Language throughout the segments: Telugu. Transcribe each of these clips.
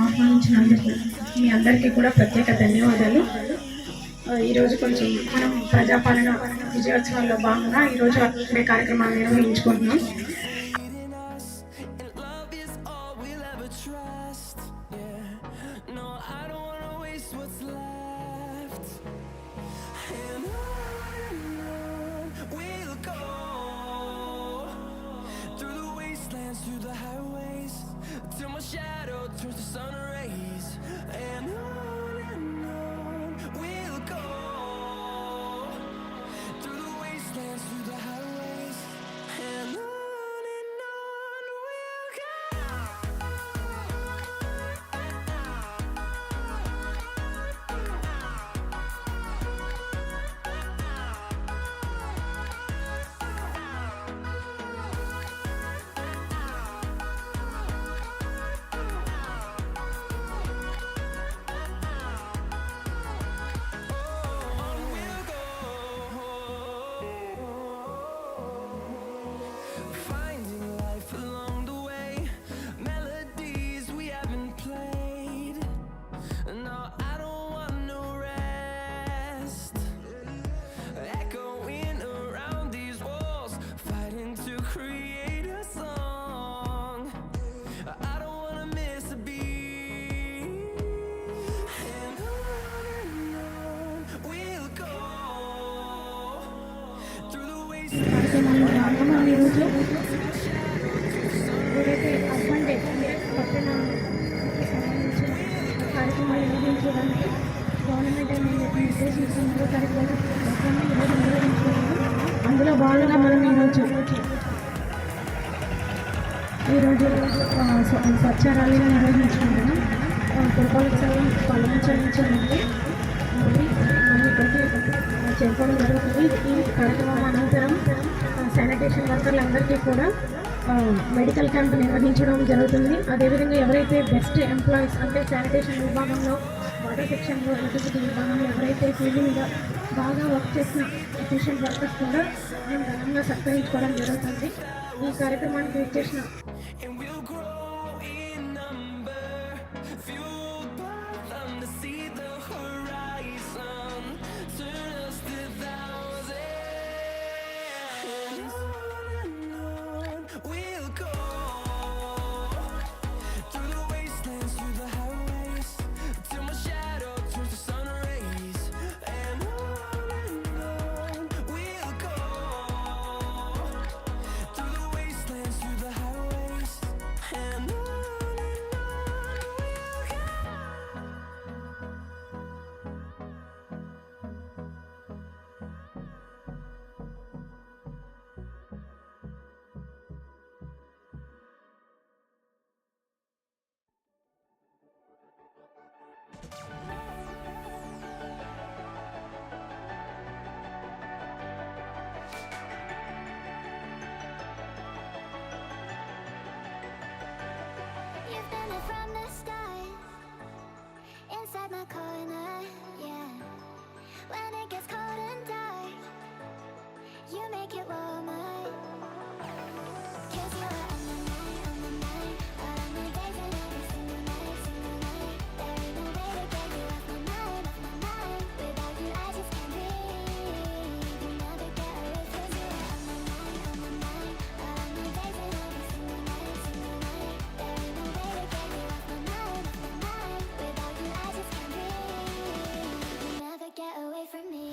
ఆహ్వానించినందుకు మీ అందరికీ కూడా ప్రత్యేక ధన్యవాదాలు. ఈరోజు కొంచెం మనం ప్రజాపాలన విజయోత్సవాల్లో భాగంగా ఈరోజు అక్కడే కార్యక్రమాలు నిర్వహించుకుంటున్నాం. Through the highways till my shadow turns to sun rays, and on we'll go through the wastelands, through the highways, and on we'll go. Finding life along the way, melodies we haven't played. No, I don't want no rest. Echoing around these walls, fighting to create a song. I don't wanna miss a beat. And on we'll go through the wastelands. కార్యక్రమంలో భాగంగా ఈరోజు ఏదైతే అర్బన్ డే అంటే పట్టణానికి సంబంధించిన కార్యక్రమాలు నిర్వహించడానికి గవర్నమెంట్ నిర్దేశించిన 3వ తారీఖు ఈరోజు నిర్వహించుకున్నాము. అందులో భాగంగా మనం ఈరోజు స్వచ్ఛ ర్యాలీని నిర్వహించుకుంటున్నాం. పురపాలక పాలించడానికి మళ్ళీ ప్రతి చెప్పడం జరుగుతుంది. ఈ కార్యక్రమం అనంతరం శానిటేషన్ వర్కర్లందరికీ కూడా మెడికల్ క్యాంప్ నిర్వహించడం జరుగుతుంది. అదేవిధంగా ఎవరైతే బెస్ట్ ఎంప్లాయీస్ అంటే శానిటేషన్ విభాగంలో, వాటర్ సెక్షన్లో, ఎలక్ట్రిసిటీ విభాగంలో ఎవరైతే ఫీల్డ్ మీద బాగా వర్క్ చేసిన ఎఫిషియెంట్ వర్కర్స్ కూడా మేము ఘనంగా సత్కరించుకోవడం జరుగుతుంది. ఈ కార్యక్రమానికి విచ్చేసిన And we'll grow in number, fueled by them to see the horizon, turn us to thousands. And on we'll go through the wastelands, through the highways, till my shadow turns to sun rays. And on we'll go through the wastelands, through the highways, and on we'll go. You've been there from the start, inside my corner, yeah. When it gets cold and dark, you make it warmer. 'Cause you are on my mind, all of my days and every single night, There ain't no way to get you off my mind, Without you, I just can't breathe. You never get away 'cause you are on my mind, all of my days and every single night, There ain't no way to get you off my mind, Without you, I just can't breathe. You never get away from me.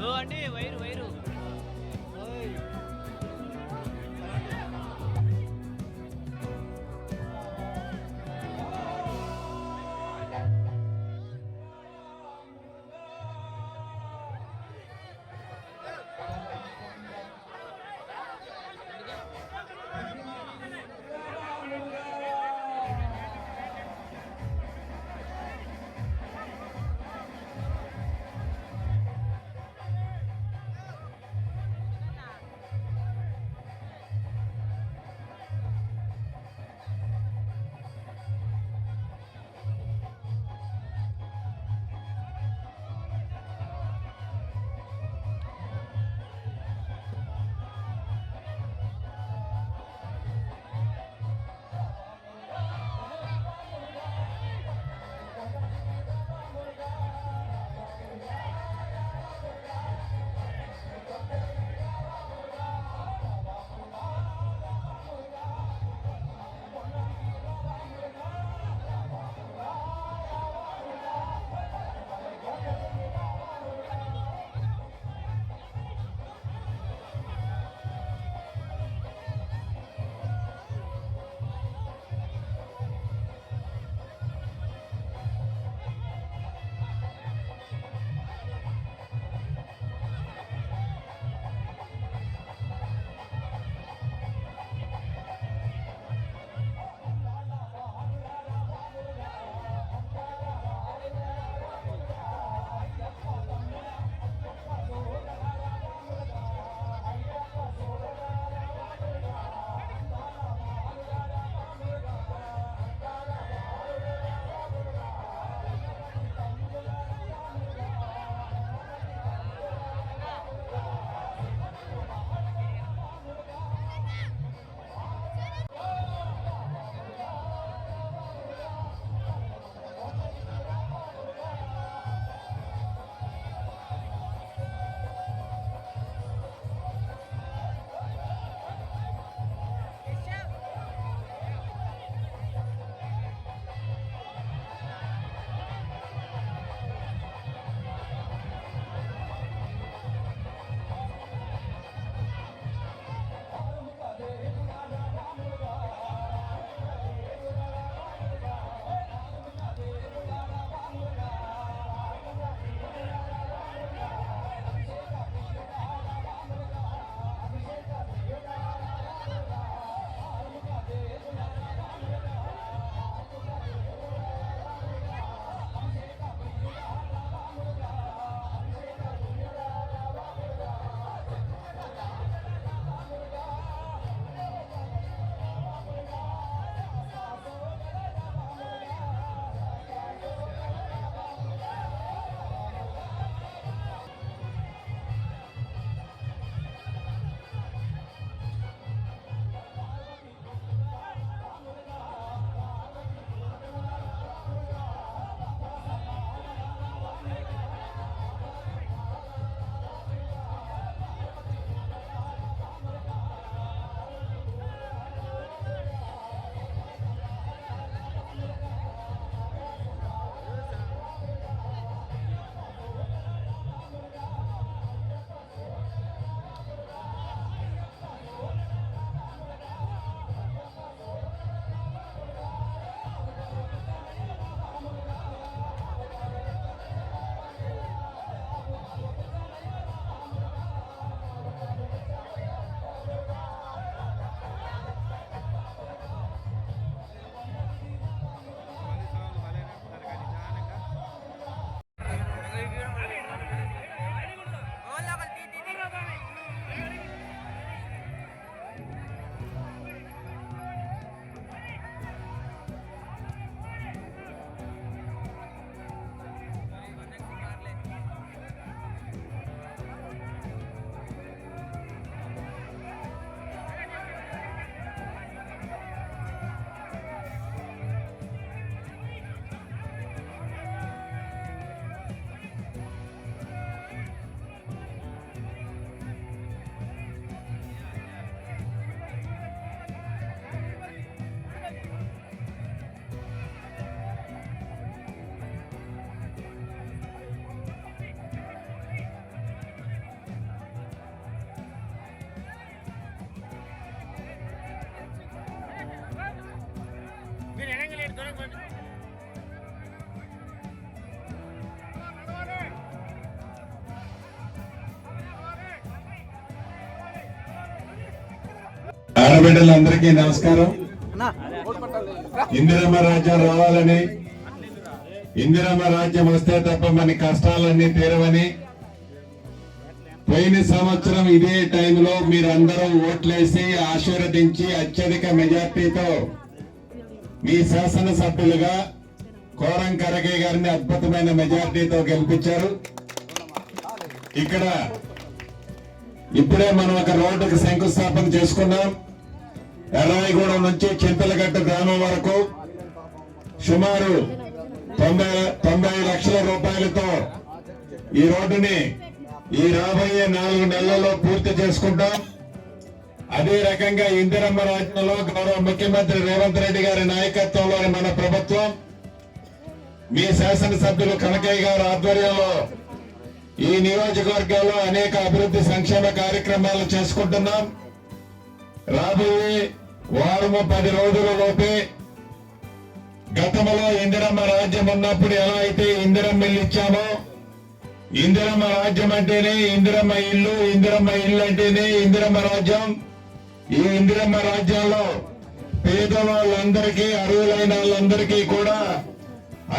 ఓ అండి వైరు వైరు ఆడబిడ్డలందరికీ నమస్కారం. ఇందిరమ్మ రాజ్యం రావాలని, ఇందిరమ్మ రాజ్యం వస్తే తప్ప మన కష్టాలన్నీ తీరవని పోయిన సంవత్సరం ఇదే టైంలో మీరందరూ ఓట్లేసి ఆశీర్వదించి అత్యధిక మెజార్టీతో మీ శాసనసభ్యులుగా కోరం కరగే గారిని అద్భుతమైన మెజార్టీతో గెలిపించారు. ఇక్కడ ఇప్పుడే మనం ఒక రోడ్డుకు శంకుస్థాపన చేసుకున్నాం. ఎర్రాయిగూడెం నుంచి చింతలగట్టు గ్రామం వరకు సుమారు 90 లక్షల రూపాయలతో ఈ రోడ్డుని ఈ రాబోయే 4 నెలల్లో పూర్తి చేసుకుంటాం. అదే రకంగా ఇందిరమ్మ రాజ్యంలో గౌరవ ముఖ్యమంత్రి రేవంత్ రెడ్డి గారి నాయకత్వంలోని మన ప్రభుత్వం మీ శాసనసభ్యులు కనకయ్య గారి ఆధ్వర్యంలో ఈ నియోజకవర్గాల్లో అనేక అభివృద్ధి సంక్షేమ కార్యక్రమాలు చేసుకుంటున్నాం. రాబోయే వారము 10 రోజుల లోపే గతంలో ఇందిరమ్మ రాజ్యం ఉన్నప్పుడు ఎలా అయితే ఇందిరమ్మ ఇల్లు ఇచ్చామో, ఇందిరమ్మ రాజ్యం అంటేనే ఇందిరమ్మ ఇల్లు, ఇందిరమ్మ ఇల్లు అంటేనే ఇందిరమ్మ రాజ్యం. ఈ ఇందిరమ్మ రాజ్యంలో పేదవాళ్ళందరికీ, అర్హులైన వాళ్ళందరికీ కూడా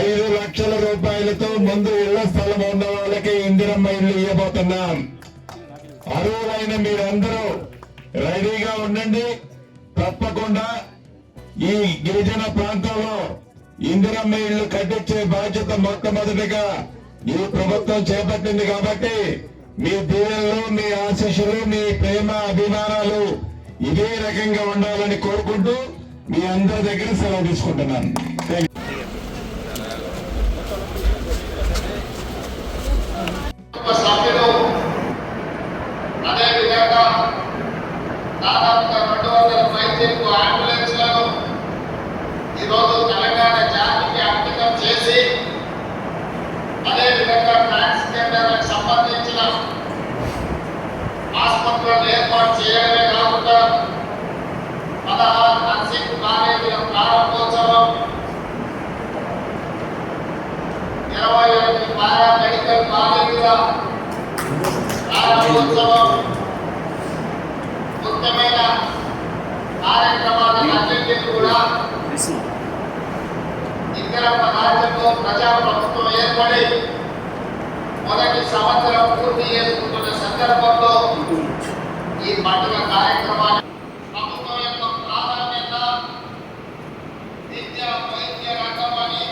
5 లక్షల రూపాయలతో ముందు ఇళ్ల స్థలం ఉన్న వాళ్ళకి ఇందిరమ్మ ఇల్లు ఇవ్వబోతున్నాం. అర్హులైన మీరందరూ రెడీగా ఉండండి. తప్పకుండా ఈ గిరిజన ప్రాంతంలో ఇందిరమ్మ ఇళ్లు కట్టించే బాధ్యత మొట్టమొదటిగా ఈ ప్రభుత్వం చేపట్టింది. కాబట్టి మీ దీవెనలు, మీ ఆశీస్సులు, మీ ప్రేమ అభిమానాలు ఇదే రకంగా ఉండాలని కోరుకుంటూ మీ అందరి దగ్గర సెలవు తీసుకుంటున్నాను. సభ్యులు అదేవిధంగా దాదాపుగా 200 పైచీలకు అంబులెన్స్లను ఈరోజు తెలంగాణ జాతికి అంకితం చేసి, అదేవిధంగా ట్రాన్స్జెండర్లకు సంబంధించిన ఆసుపత్రులను ఏర్పాటు చేయడమే కాకుండా 16 నర్సింగ్ కాలేజీల ప్రారంభోత్సవం, 28 పారామెడికల్ కాలేజీల ప్రారంభోత్సవం, ముఖ్యమైన కార్యక్రమాలన్నింటినీ కూడా ఇందిరమ్మ రాజ్యంలో ప్రజాప్రభుత్వం ఏర్పడి మొదటి సంవత్సరం పూర్తి చేసుకుంటున్న సందర్భంలో ఈ పండుగ కార్యక్రమాన్ని ప్రభుత్వం యొక్క ప్రాధాన్యత విద్య, వైద్య రంగం అని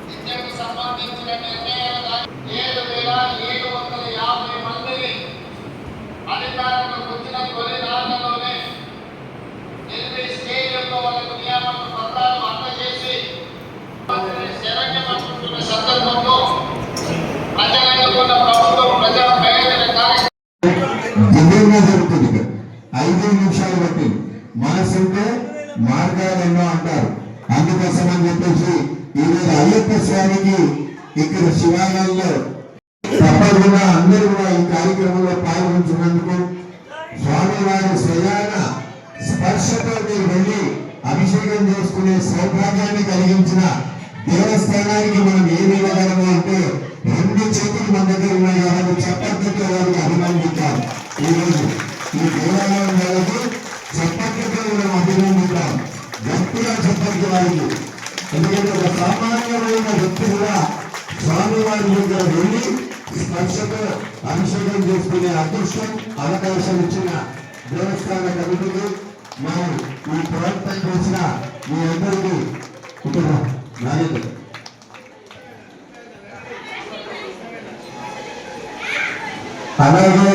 విద్యకు సంబంధించిన నిర్ణయాలు 7,750 మందిని అధికారులకు వచ్చిన తొలి నాళ్లలోనే 8 స్టేజ్లలో వాళ్ళకు నియామక పత్రాలు అందజేసి శరణ్యమంటున్న సందర్భంలో ప్రజలకు ప్రభుత్వం ప్రజా ప్రయోజన దివ్యంగా జరుగుతుంది. 5 నిమిషాలు బట్టి మనసుంటే మార్గాలెన్నో అంటారు. అందుకోసం అని చెప్పేసి ఈరోజు అయ్యప్ప స్వామికి ఇక్కడ శివాలయంలో తప్పకుండా అందరూ కూడా ఈ కార్యక్రమంలో పాల్గొంటున్నందుకు, స్వామివారి స్వయాన స్పర్శతో మీరు వెళ్ళి అభిషేకం చేసుకునే సౌభాగ్యాన్ని కలిగించిన దేవస్థానానికి మనం ఏమి ఇవ్వగలము అంటే 2 చేతులు మన దగ్గర ఉన్నాయి కాబట్టి చప్పట్లతో వారికి అభినందిద్దాం. ఈరోజు ఈ దేవాలయం వాళ్ళకి చప్పట్లతో మనం అభినందిద్దాం. గట్టిగా చప్పట్లు వారికి. ఎందుకంటే ఒక సామాన్యమైన వ్యక్తి కూడా స్వామివారి దగ్గర వెళ్ళి స్పర్శతో అభిషేకం చేసుకునే అదృష్టం, అవకాశం ఇచ్చిన దేవస్థాన కమిటీకి, మనం ఈ ప్రవర్తన చేసిన మీ అందరికీ ఇక్కడ నాయకులు అలాగే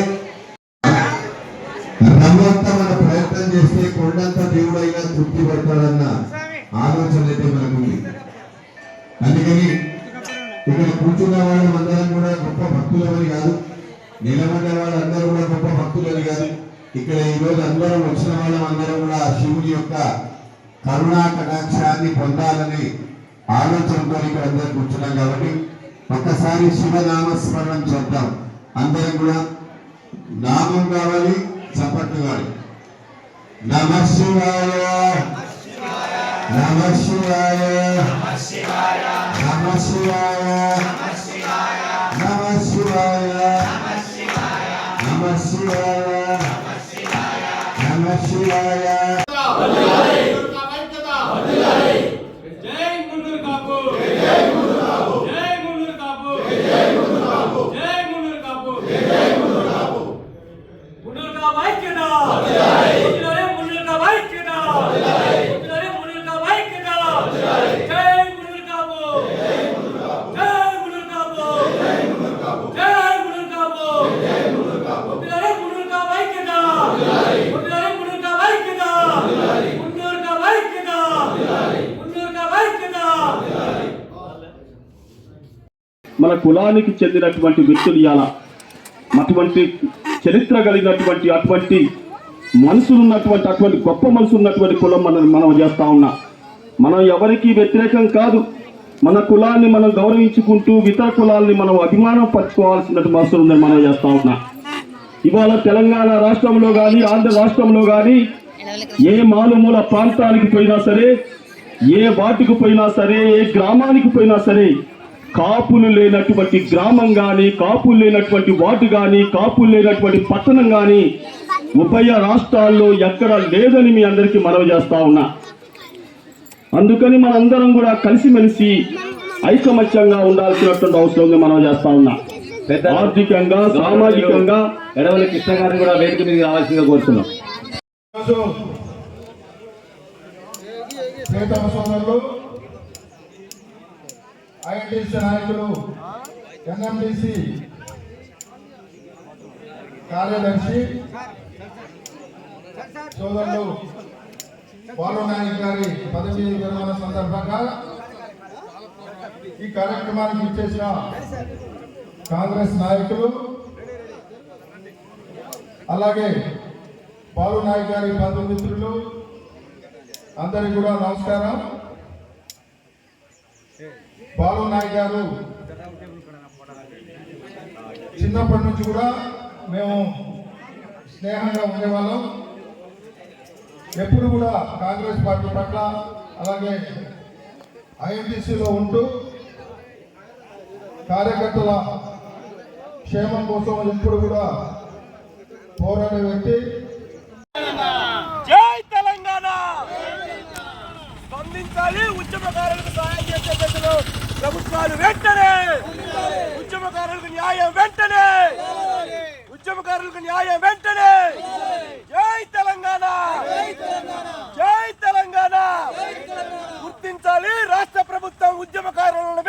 రమ్మంతా మన ప్రయత్నం చేస్తే కొండంత దేవుడైనా తృప్తి పడతాడన్న ఆలోచన అయితే మనకుంది. అందుకని ఇక్కడ కూర్చున్న వాళ్ళందరం కూడా గొప్ప భక్తులని కాదు, నిలబడ్డ వాళ్ళందరూ కూడా గొప్ప భక్తులని కాదు. ఇక్కడ ఈ రోజు అందరం వచ్చిన వాళ్ళందరం కూడా శివుని యొక్క కరుణా కటాక్షాన్ని పొందాలని ఆలోచనతో ఇక్కడ అందరూ కూర్చున్నాం. కాబట్టి ఒక్కసారి శివనామస్మరణం చేద్దాం. అందరం కూడా నామం కావాలి, చప్పట్లు కావాలి. నమః శివాయ, నమః శివాయ, నమః శివాయ, నమః శివాయ, నమః శివాయ, నమః శివాయ, నమః శివాయ, మన కులానికి చెందినటువంటి వ్యక్తులు ఇవాళ అటువంటి చరిత్ర కలిగినటువంటి అటువంటి మనసులు ఉన్నటువంటి అటువంటి గొప్ప మనసు ఉన్నటువంటి కులం మనం చేస్తా ఉన్నాం. మనం ఎవరికి వ్యతిరేకం కాదు. మన కులాన్ని మనం గౌరవించుకుంటూ ఇతర కులాల్ని మనం అభిమానం పరచుకోవాల్సిన మనసు ఉందని మనం చేస్తా ఉన్నాం. ఇవాళ తెలంగాణ రాష్ట్రంలో కానీ ఆంధ్ర రాష్ట్రంలో కానీ ఏ మారుమూల ప్రాంతానికి పోయినా సరే, ఏ వాటికి పోయినా సరే, ఏ గ్రామానికి పోయినా సరే, కాపులు లేనటువంటి గ్రామం కానీ, కాపులు లేనటువంటి వార్డు కానీ, కాపులు లేనటువంటి పట్టణం కానీ ఉభయ రాష్ట్రాల్లో ఎక్కడ లేదని మీ అందరికీ మనవి చేస్తా ఉన్నా. అందుకని మనందరం కూడా కలిసిమెలిసి ఐకమత్యంగా ఉండాల్సినటువంటి అవసరం ఉంది మనం చేస్తా ఉన్నా. ఆర్థికంగా, సామాజికంగా ఎడవల్లి కృష్ణ గారిని కూడా వేదిక మీద రావాల్సిందిగా కోరుతున్నాం. ప్రియతమ సోదరులు, ఐఎన్టీసీ నాయకులు, ఎన్ఎండిసి కార్యదర్శి సోదరులు బాలు నాయక్ గారి పదవీ విరమణ సందర్భంగా ఈ కార్యక్రమానికి ఇచ్చేసిన కాంగ్రెస్ నాయకులు, అలాగే బాలు నాయక్ గారి బంధుమిత్రులు అందరికీ కూడా నమస్కారం. బాలు నాయక్ గారు చిన్నప్పటి నుంచి కూడా మేము స్నేహంగా ఉండేవాళ్ళం. ఎప్పుడు కూడా కాంగ్రెస్ పార్టీ పట్ల, అలాగే ఐఎన్టీసీలో ఉంటూ కార్యకర్తల క్షేమం కోసం ఎప్పుడు కూడా పోరాడే వ్యక్తి. జై తెలంగాణ! స్పందించాలి, ఉద్యమకారులకు సహాయం చేసే దశలో ప్రభుత్వాలు వెంటనే, ఉద్యమకారులకు న్యాయం వెంటనే, ఉద్యమకారులకు న్యాయం వెంటనే. జై తెలంగాణ! జై తెలంగాణ! గుర్తించాలి రాష్ట్ర ప్రభుత్వం ఉద్యమకారులను